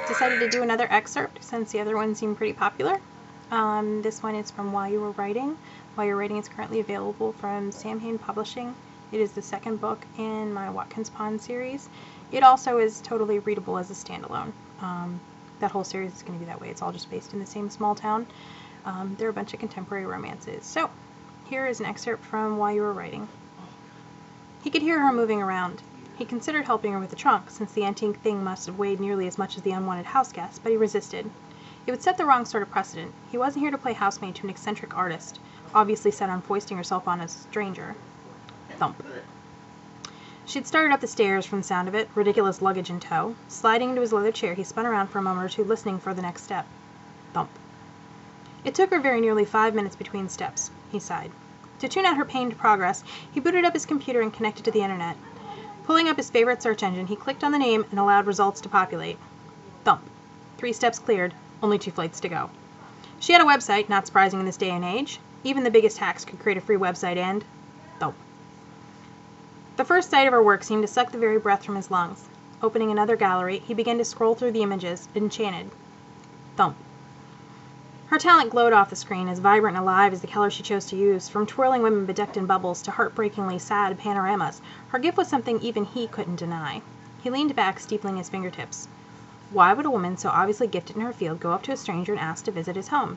Decided to do another excerpt since the other one seemed pretty popular. This one is from While You Were Writing. While You're Writing is currently available from Samhain Publishing. It is the second book in my Watkins Pond series. It also is totally readable as a standalone. That whole series is going to be that way. It's all just based in the same small town. They're a bunch of contemporary romances. So, here is an excerpt from While You Were Writing. He could hear her moving around. He considered helping her with the trunk, since the antique thing must have weighed nearly as much as the unwanted house guest, but he resisted. It would set the wrong sort of precedent. He wasn't here to play housemaid to an eccentric artist, obviously set on foisting herself on a stranger. Thump. She'd started up the stairs from the sound of it, ridiculous luggage in tow. Sliding into his leather chair, he spun around for a moment or two, listening for the next step. Thump. It took her very nearly 5 minutes between steps. He sighed. To tune out her pained progress, he booted up his computer and connected to the internet. Pulling up his favorite search engine, he clicked on the name and allowed results to populate. Thump. 3 steps cleared, only 2 flights to go. She had a website, not surprising in this day and age. Even the biggest hacks could create a free website and... thump. The first sight of her work seemed to suck the very breath from his lungs. Opening another gallery, he began to scroll through the images, enchanted. Thump. Her talent glowed off the screen, as vibrant and alive as the color she chose to use. From twirling women bedecked in bubbles to heartbreakingly sad panoramas, her gift was something even he couldn't deny. He leaned back, steepling his fingertips. Why would a woman so obviously gifted in her field go up to a stranger and ask to visit his home?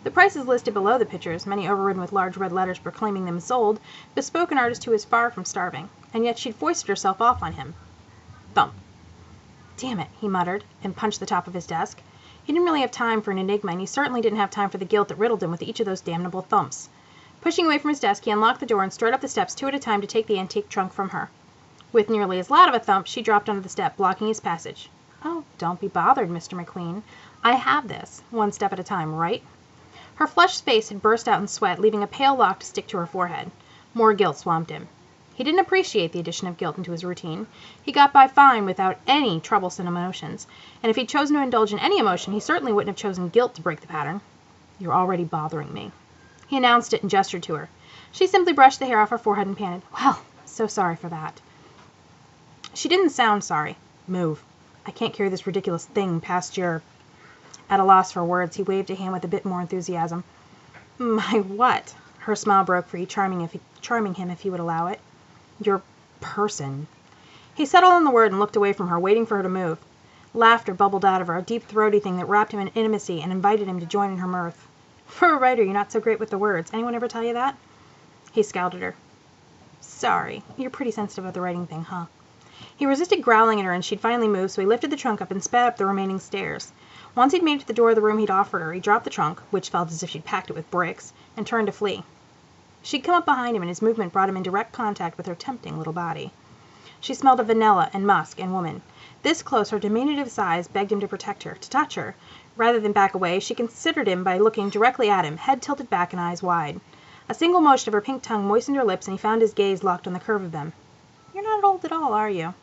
The prices listed below the pictures, many overridden with large red letters proclaiming them sold, bespoke an artist who was far from starving, and yet she'd foisted herself off on him. Thump. Damn it, he muttered, and punched the top of his desk. He didn't really have time for an enigma, and he certainly didn't have time for the guilt that riddled him with each of those damnable thumps. Pushing away from his desk, he unlocked the door and strode up the steps 2 at a time to take the antique trunk from her. With nearly as loud of a thump, she dropped onto the step, blocking his passage. Oh, don't be bothered, Mr. McQueen. I have this, 1 step at a time, right? Her flushed face had burst out in sweat, leaving a pale lock to stick to her forehead. More guilt swamped him. He didn't appreciate the addition of guilt into his routine. He got by fine without any troublesome emotions, and if he'd chosen to indulge in any emotion, he certainly wouldn't have chosen guilt to break the pattern. You're already bothering me. He announced it and gestured to her. She simply brushed the hair off her forehead and panted, Well, so sorry for that. She didn't sound sorry. Move. I can't carry this ridiculous thing past your... At a loss for words, he waved a hand with a bit more enthusiasm. My what? Her smile broke free, charming him if he would allow it. Your person. He settled on the word and looked away from her, waiting for her to move. Laughter bubbled out of her, a deep throaty thing that wrapped him in intimacy and invited him to join in her mirth. For a writer, you're not so great with the words. Anyone ever tell you that? He scowled at her. Sorry. You're pretty sensitive about the writing thing, huh? He resisted growling at her, and she'd finally moved, so he lifted the trunk up and sped up the remaining stairs. Once he'd made it to the door of the room he'd offered her, he dropped the trunk, which felt as if she'd packed it with bricks, and turned to flee. She'd come up behind him, and his movement brought him in direct contact with her tempting little body. She smelled of vanilla and musk and woman. This close, her diminutive size begged him to protect her, to touch her. Rather than back away, she considered him by looking directly at him, head tilted back and eyes wide. A single motion of her pink tongue moistened her lips, and he found his gaze locked on the curve of them. You're not old at all, are you?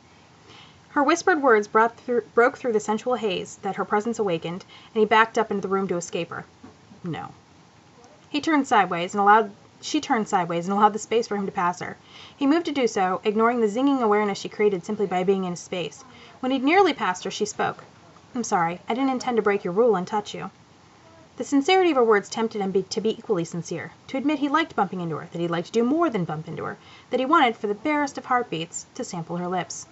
Her whispered words broke through the sensual haze that her presence awakened, and he backed up into the room to escape her. No. She turned sideways and allowed the space for him to pass her. He moved to do so, ignoring the zinging awareness she created simply by being in his space. When he'd nearly passed her, she spoke. I'm sorry. I didn't intend to break your rule and touch you. The sincerity of her words tempted him to be equally sincere, to admit he liked bumping into her, that he'd like to do more than bump into her, that he wanted, for the barest of heartbeats, to sample her lips.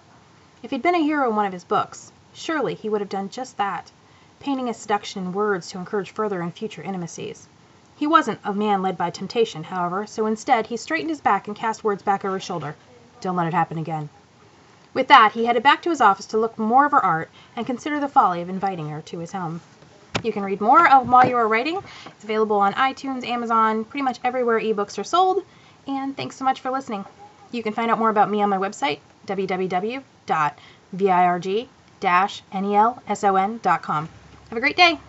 If he'd been a hero in one of his books, surely he would have done just that, painting his seduction in words to encourage further and future intimacies. He wasn't a man led by temptation, however, so instead he straightened his back and cast words back over his shoulder. Don't let it happen again. With that, he headed back to his office to look more of her art and consider the folly of inviting her to his home. You can read more of While You Are Writing. It's available on iTunes, Amazon, pretty much everywhere ebooks are sold. And thanks so much for listening. You can find out more about me on my website, www.virg-nelson.com. Have a great day.